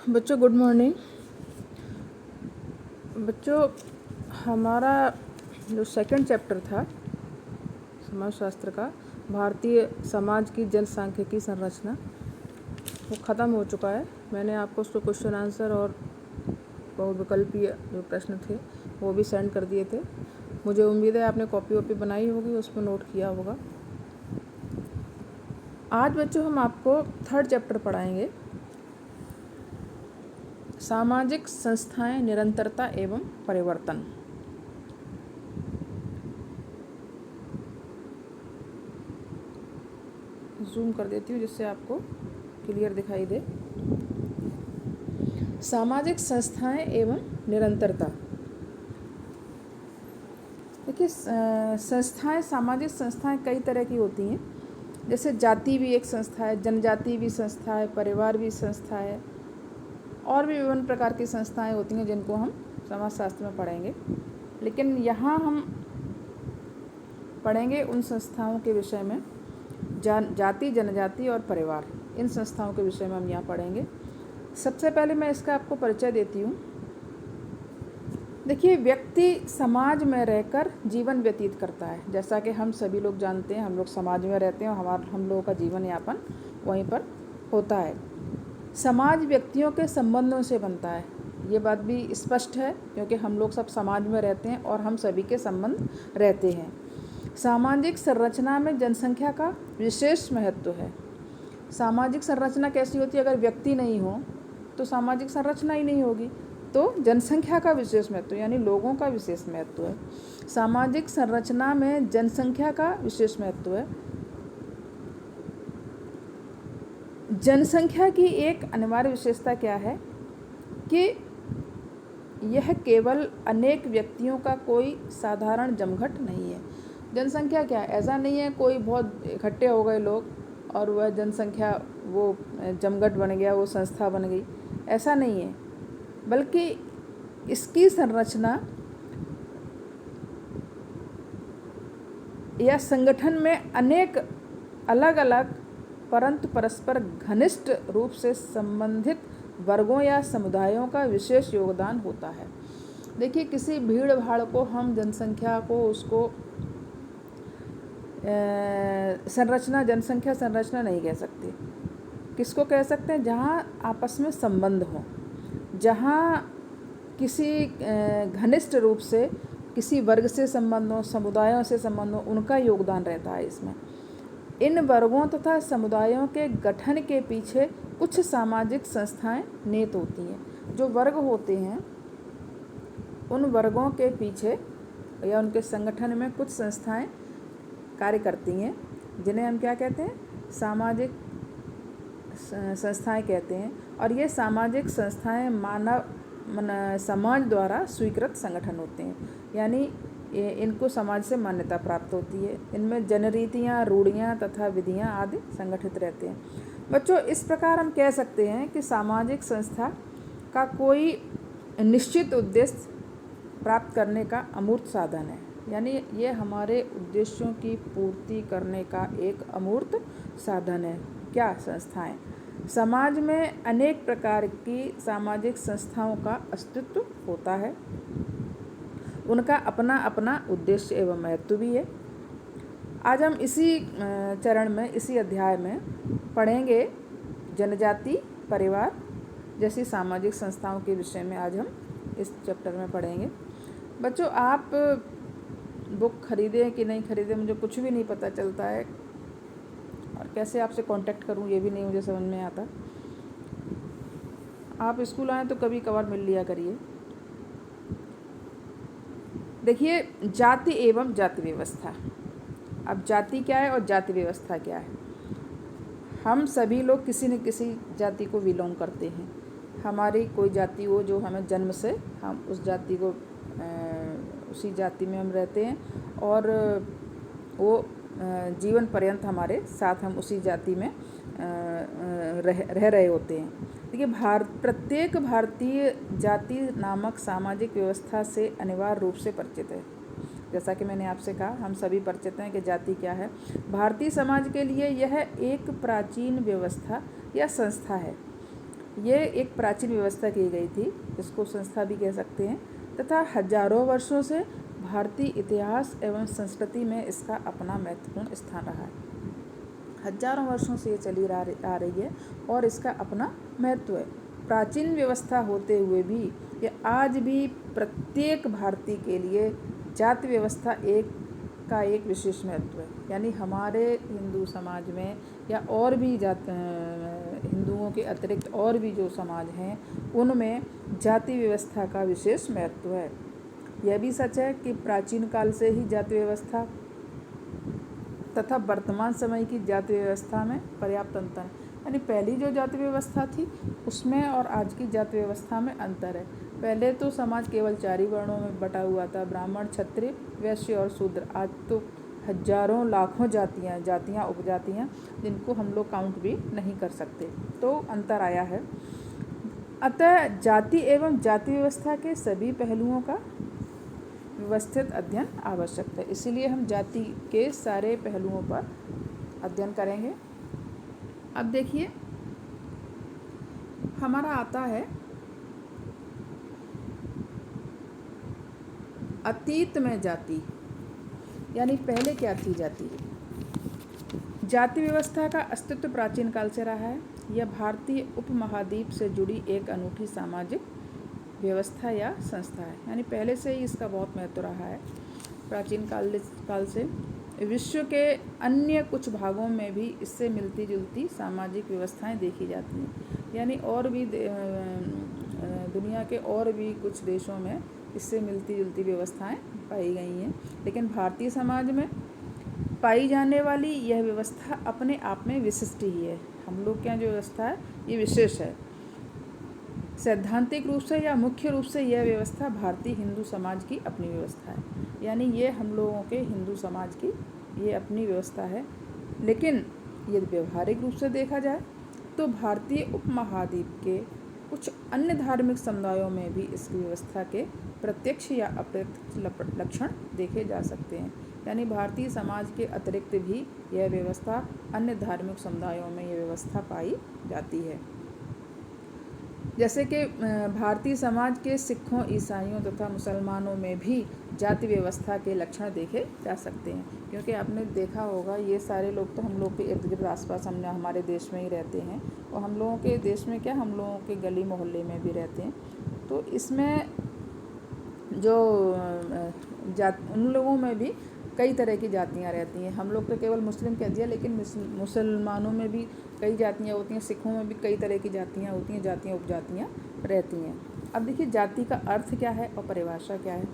बच्चों good morning. बच्चों हमारा जो सेकंड चैप्टर था समाजशास्त्र का, भारतीय समाज की जनसांख्यिकी संरचना, वो ख़त्म हो चुका है। मैंने आपको उसको क्वेश्चन आंसर और बहुविकल्पीय जो प्रश्न थे वो भी सेंड कर दिए थे। मुझे उम्मीद है आपने कॉपी वॉपी बनाई होगी, उस पर नोट किया होगा। आज बच्चों हम आपको थर्ड चैप्टर पढ़ाएंगे, सामाजिक संस्थाएं, निरंतरता एवं परिवर्तन। जूम कर देती हूँ जिससे आपको क्लियर दिखाई दे। सामाजिक संस्थाएं एवं निरंतरता। देखिए, संस्थाएं, सामाजिक संस्थाएं कई तरह की होती हैं। जैसे जाति भी एक संस्था है, जनजाति भी संस्था है, परिवार भी संस्था है, और भी विभिन्न प्रकार की संस्थाएं होती हैं जिनको हम समाजशास्त्र में पढ़ेंगे। लेकिन यहाँ हम पढ़ेंगे उन संस्थाओं के विषय में, जाति, जनजाति और परिवार, इन संस्थाओं के विषय में हम यहाँ पढ़ेंगे। सबसे पहले मैं इसका आपको परिचय देती हूँ। देखिए, व्यक्ति समाज में रहकर जीवन व्यतीत करता है। जैसा कि हम सभी लोग जानते हैं, हम लोग समाज में रहते हैं और हम लोगों का जीवन यापन वहीं पर होता है। समाज व्यक्तियों के संबंधों से बनता है, ये बात भी स्पष्ट है, क्योंकि हम लोग सब समाज में रहते हैं और हम सभी के संबंध रहते हैं। सामाजिक संरचना में जनसंख्या का विशेष महत्व है। सामाजिक संरचना कैसी होती है? अगर व्यक्ति नहीं हो तो सामाजिक संरचना ही नहीं होगी। तो जनसंख्या का विशेष महत्व, यानी लोगों का विशेष महत्व है। सामाजिक संरचना में जनसंख्या का विशेष महत्व है। जनसंख्या की एक अनिवार्य विशेषता क्या है कि यह केवल अनेक व्यक्तियों का कोई साधारण जमघट नहीं है। जनसंख्या क्या है? ऐसा नहीं है कोई बहुत इकट्ठे हो गए लोग और वह जनसंख्या वो जमघट बन गया, वो संस्था बन गई, ऐसा नहीं है। बल्कि इसकी संरचना या संगठन में अनेक अलग अलग परंतु परस्पर घनिष्ठ रूप से संबंधित वर्गों या समुदायों का विशेष योगदान होता है। देखिए, किसी भीड़ भाड़ को हम जनसंख्या को उसको जनसंख्या संरचना नहीं कह सकते। किसको कह सकते हैं? जहाँ आपस में संबंध हो, जहाँ किसी घनिष्ठ रूप से किसी वर्ग से संबंध हो, समुदायों से संबंध हो, उनका योगदान रहता है इसमें। इन वर्गों तथा समुदायों के गठन के पीछे कुछ सामाजिक संस्थाएं निहित होती हैं। जो वर्ग होते हैं, उन वर्गों के पीछे या उनके संगठन में कुछ संस्थाएं कार्य करती हैं, जिन्हें हम क्या कहते हैं? सामाजिक संस्थाएं कहते हैं। और ये सामाजिक संस्थाएं समाज द्वारा स्वीकृत संगठन होते हैं, यानी इनको समाज से मान्यता प्राप्त होती है। इनमें जनरीतियाँ, रूढ़ियाँ तथा विधियाँ आदि संगठित रहते हैं। बच्चों, इस प्रकार हम कह सकते हैं कि सामाजिक संस्था का कोई निश्चित उद्देश्य प्राप्त करने का अमूर्त साधन है, यानी ये हमारे उद्देश्यों की पूर्ति करने का एक अमूर्त साधन है। क्या? संस्थाएं। समाज में अनेक प्रकार की सामाजिक संस्थाओं का अस्तित्व होता है। उनका अपना अपना उद्देश्य एवं महत्व भी है। आज हम इसी चरण में, इसी अध्याय में पढ़ेंगे जनजाति, परिवार जैसी सामाजिक संस्थाओं के विषय में। आज हम इस चैप्टर में पढ़ेंगे। बच्चों, आप बुक खरीदें कि नहीं खरीदें, मुझे कुछ भी नहीं पता चलता है, और कैसे आपसे कांटेक्ट करूं ये भी नहीं मुझे समझ में आता। आप स्कूल आएँ तो कभी कभार मिल लिया करिए। देखिए, जाति एवं जाति व्यवस्था। अब जाति क्या है और जाति व्यवस्था क्या है? हम सभी लोग किसी न किसी जाति को बिलोंग करते हैं। हमारी कोई जाति हो जो हमें जन्म से, हम उस जाति को उसी जाति में हम रहते हैं और वो जीवन पर्यंत हमारे साथ हम उसी जाति में रह रहे होते हैं। देखिए, प्रत्येक भारतीय जाति नामक सामाजिक व्यवस्था से अनिवार्य रूप से परिचित है। जैसा कि मैंने आपसे कहा, हम सभी परिचित हैं कि जाति क्या है। भारतीय समाज के लिए यह एक प्राचीन व्यवस्था या संस्था है। ये एक प्राचीन व्यवस्था की गई थी, इसको संस्था भी कह सकते हैं, तथा हजारों वर्षों से भारतीय इतिहास एवं संस्कृति में इसका अपना महत्वपूर्ण स्थान रहा है। हजारों वर्षों से ये चली आ रही है और इसका अपना महत्व है। प्राचीन व्यवस्था होते हुए भी ये आज भी प्रत्येक भारतीय के लिए जाति व्यवस्था एक विशेष महत्व है। यानी हमारे हिंदू समाज में या और भी हिंदुओं के अतिरिक्त और भी जो समाज हैं उनमें जाति व्यवस्था का विशेष महत्व है। यह भी सच है कि प्राचीन काल से ही जाति व्यवस्था तथा वर्तमान समय की जाति व्यवस्था में पर्याप्त अंतर है। यानी पहली जो जाति व्यवस्था थी उसमें और आज की जाति व्यवस्था में अंतर है। पहले तो समाज केवल 4 ही वर्णों में बटा हुआ था, ब्राह्मण, क्षत्रिय, वैश्य और शूद्र। आज तो हजारों लाखों जातियाँ उपजातियाँ जिनको हम लोग काउंट भी नहीं कर सकते, तो अंतर आया है। अतः जाति एवं जाति व्यवस्था के सभी पहलुओं का व्यवस्थित अध्ययन आवश्यक है। इसीलिए हम जाति के सारे पहलुओं पर अध्ययन करेंगे। अब देखिए हमारा आता है अतीत में जाति, यानी पहले क्या थी जाति। जाति व्यवस्था का अस्तित्व प्राचीन काल से रहा है। यह भारतीय उपमहाद्वीप से जुड़ी एक अनूठी सामाजिक व्यवस्था या संस्था है। यानी पहले से ही इसका बहुत महत्व रहा है। प्राचीन काल से विश्व के अन्य कुछ भागों में भी इससे मिलती जुलती सामाजिक व्यवस्थाएं देखी जाती हैं। यानी और भी दुनिया के और भी कुछ देशों में इससे मिलती जुलती व्यवस्थाएं पाई गई हैं, लेकिन भारतीय समाज में पाई जाने वाली यह व्यवस्था अपने आप में विशिष्ट ही है। हम लोग के यहाँ जो व्यवस्था है ये विशेष है। सैद्धांतिक रूप से या मुख्य रूप से यह व्यवस्था भारतीय हिंदू समाज की अपनी व्यवस्था है। यानी ये हम लोगों के हिंदू समाज की ये अपनी व्यवस्था है। लेकिन यदि व्यवहारिक रूप से देखा जाए तो भारतीय उपमहाद्वीप के कुछ अन्य धार्मिक समुदायों में भी इस व्यवस्था के प्रत्यक्ष या अप्रत्यक्ष लक्षण देखे जा सकते हैं। यानी भारतीय समाज के अतिरिक्त भी यह व्यवस्था अन्य धार्मिक समुदायों में यह व्यवस्था पाई जाती है। जैसे कि भारतीय समाज के सिखों, ईसाइयों तथा मुसलमानों में भी जाति व्यवस्था के लक्षण देखे जा सकते हैं। क्योंकि आपने देखा होगा ये सारे लोग तो हम लोग के इर्द गिर्द आसपास हमारे देश में ही रहते हैं, और हम लोगों के देश में क्या, हम लोगों के गली मोहल्ले में भी रहते हैं। तो इसमें जो उन लोगों में भी कई तरह की जातियाँ रहती हैं। हम लोग तो केवल मुस्लिम कह दिया, लेकिन मुसलमानों में भी कई जातियाँ होती हैं, सिखों में भी कई तरह की जातियाँ होती हैं, जातियाँ उपजातियाँ रहती हैं। अब देखिए जाति का अर्थ क्या है और परिभाषा क्या है।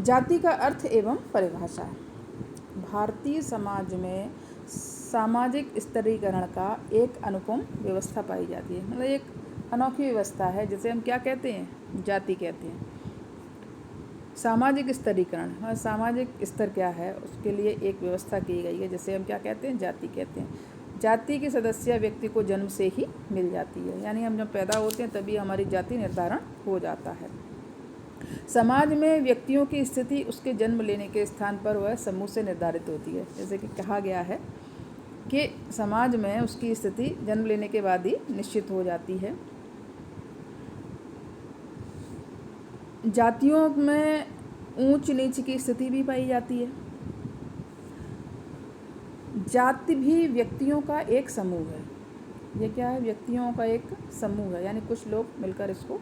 जाति का अर्थ एवं परिभाषा। भारतीय समाज में सामाजिक स्तरीकरण का एक अनुपम व्यवस्था पाई जाती है। मतलब एक अनोखी व्यवस्था है, जिसे हम क्या कहते हैं, जाति कहते हैं। सामाजिक स्तरीकरण, हाँ, सामाजिक स्तर क्या है उसके लिए एक व्यवस्था की गई है, जिसे हम क्या कहते हैं, जाति कहते हैं। जाति की सदस्य व्यक्ति को जन्म से ही मिल जाती है। यानी हम जब पैदा होते हैं तभी हमारी जाति निर्धारण हो जाता है। समाज में व्यक्तियों की स्थिति उसके जन्म लेने के स्थान पर वह समूह से निर्धारित होती है। जैसे कि कहा गया है कि समाज में उसकी स्थिति जन्म लेने के बाद ही निश्चित हो जाती है। जातियों में ऊंच नीच की स्थिति भी पाई जाती है। जाति भी व्यक्तियों का एक समूह है। ये क्या है, व्यक्तियों का एक समूह है, यानी कुछ लोग मिलकर इसको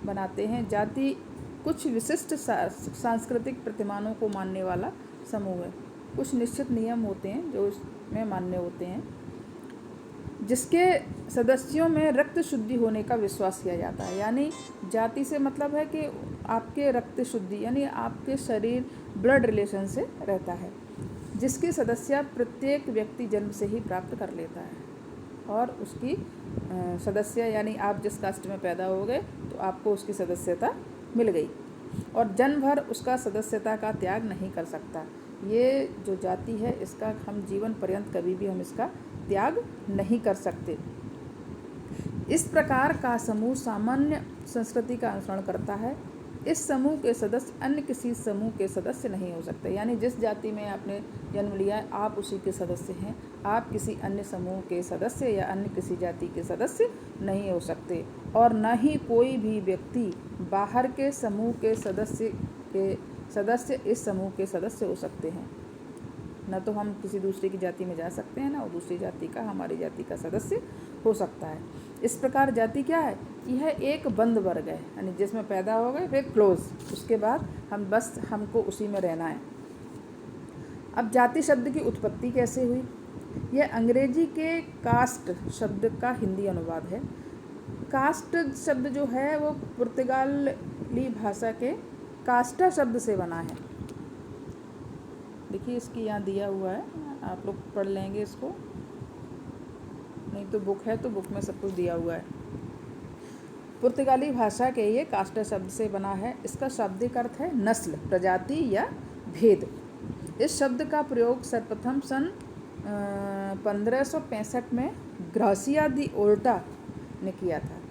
बनाते हैं। जाति कुछ विशिष्ट सांस्कृतिक प्रतिमानों को मानने वाला समूह है। कुछ निश्चित नियम होते हैं जो इसमें मान्य होते हैं, जिसके सदस्यों में रक्त शुद्धि होने का विश्वास किया जाता है। यानी जाति से मतलब है कि आपके रक्त शुद्धि, यानी आपके शरीर ब्लड रिलेशन से रहता है, जिसकी सदस्य प्रत्येक व्यक्ति जन्म से ही प्राप्त कर लेता है। और उसकी सदस्य, यानी आप जिस कास्ट में पैदा हो गए तो आपको उसकी सदस्यता मिल गई, और जन्म भर उसका सदस्यता का त्याग नहीं कर सकता। ये जो जाति है इसका हम जीवन पर्यंत कभी भी हम इसका त्याग नहीं कर सकते। इस प्रकार का समूह सामान्य संस्कृति का अनुसरण करता है। इस समूह के सदस्य अन्य किसी समूह के सदस्य नहीं हो सकते। यानी जिस जाति में आपने जन्म लिया है आप उसी के सदस्य हैं, आप किसी अन्य समूह के सदस्य या अन्य किसी जाति के सदस्य नहीं हो सकते। और न ही कोई भी व्यक्ति बाहर के समूह के सदस्य इस समूह के सदस्य हो सकते हैं। न तो हम किसी दूसरे की जाति में जा सकते हैं, ना और दूसरी जाति का हमारी जाति का सदस्य हो सकता है। इस प्रकार जाति क्या है? यह एक बंद वर्ग है, यानी जिसमें पैदा हो गए फिर क्लोज, उसके बाद हमको उसी में रहना है। अब जाति शब्द की उत्पत्ति कैसे हुई? यह अंग्रेजी के कास्ट शब्द का हिंदी अनुवाद है। कास्ट शब्द जो है वो पुर्तगाली भाषा के कास्टा शब्द से बना है। देखिए इसकी यहाँ दिया हुआ है, आप लोग पढ़ लेंगे इसको, नहीं तो बुक है तो बुक में सब कुछ दिया हुआ है। पुर्तगाली भाषा के ये कास्टा शब्द से बना है। इसका शाब्दिक अर्थ है नस्ल, प्रजाति या भेद। इस शब्द का प्रयोग सर्वप्रथम सन 1565 में ग्रासिया दी ओल्टा ने किया था।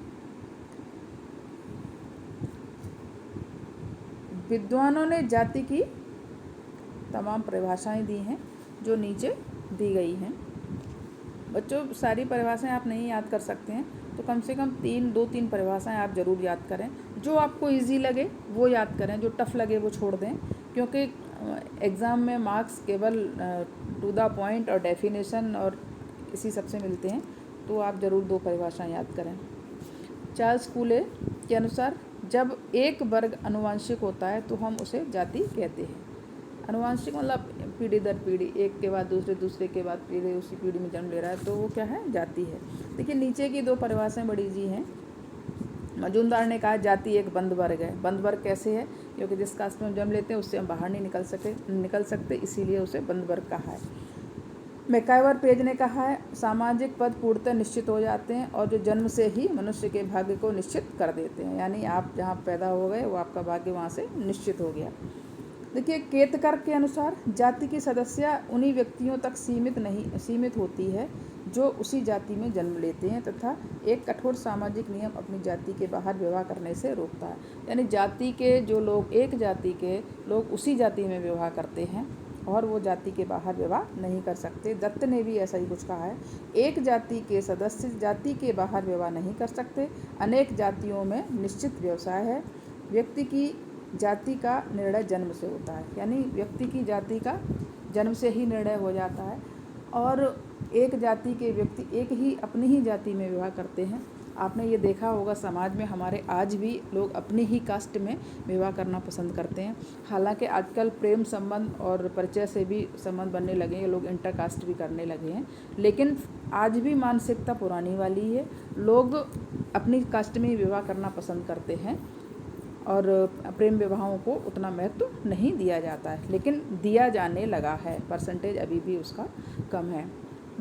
विद्वानों ने जाति की तमाम परिभाषाएं दी हैं जो नीचे दी गई हैं। बच्चों सारी परिभाषाएं आप नहीं याद कर सकते हैं तो कम से कम 2-3 परिभाषाएं आप ज़रूर याद करें। जो आपको इजी लगे वो याद करें, जो टफ़ लगे वो छोड़ दें, क्योंकि एग्ज़ाम में मार्क्स केवल टू द पॉइंट और डेफिनेशन और इसी सब से मिलते हैं, तो आप ज़रूर 2 परिभाषाएं याद करें। चार्ल्स कूले के अनुसार जब एक वर्ग अनुवांशिक होता है तो हम उसे जाति कहते हैं। अनुवांशिक मतलब पीढ़ी दर पीढ़ी, एक के बाद दूसरे के बाद पीढ़ी उसी पीढ़ी में जन्म ले रहा है, तो वो क्या है? जाति है। देखिए नीचे की 2 परिभाषाएं बड़ी ईजी हैं। मजूमदार ने कहा जाति एक बंद वर्ग है। बंद वर्ग कैसे है? क्योंकि जिस कास्ट में हम जन्म लेते हैं उससे हम बाहर नहीं निकल सकते, इसीलिए उसे बंद वर्ग कहा है। मैकाइवर पेज ने कहा है सामाजिक पद पूर्णतः निश्चित हो जाते हैं और जो जन्म से ही मनुष्य के भाग्य को निश्चित कर देते हैं। यानी आप जहाँ पैदा हो गए वो आपका भाग्य वहाँ से निश्चित हो गया। देखिए केतकर के अनुसार जाति की सदस्यता उन्हीं व्यक्तियों तक सीमित होती है जो उसी जाति में जन्म लेते हैं तथा एक कठोर सामाजिक नियम अपनी जाति के बाहर विवाह करने से रोकता है। यानी जाति के जो लोग, एक जाति के लोग उसी जाति में विवाह करते हैं और वो जाति के बाहर विवाह नहीं कर सकते। दत्त ने भी ऐसा ही कुछ कहा है। एक जाति के सदस्य जाति के बाहर विवाह नहीं कर सकते। अनेक जातियों में निश्चित व्यवसाय है। व्यक्ति की जाति का निर्णय जन्म से होता है, यानी व्यक्ति की जाति का जन्म से ही निर्णय हो जाता है और एक जाति के व्यक्ति एक ही अपनी ही जाति में विवाह करते हैं। आपने ये देखा होगा समाज में हमारे आज भी लोग अपनी ही कास्ट में विवाह करना पसंद करते हैं। हालांकि आजकल प्रेम संबंध और परिचय से भी संबंध बनने लगे हैं, लोग इंटर कास्ट भी करने लगे हैं, लेकिन आज भी मानसिकता पुरानी वाली है। लोग अपनी कास्ट में ही विवाह करना पसंद करते हैं और प्रेम विवाहों को उतना महत्व नहीं दिया जाता है, लेकिन दिया जाने लगा है। परसेंटेज अभी भी उसका कम है।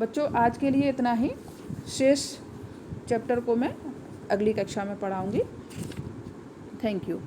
बच्चों आज के लिए इतना ही। शेष चैप्टर को मैं अगली कक्षा में पढ़ाऊँगी। Thank you.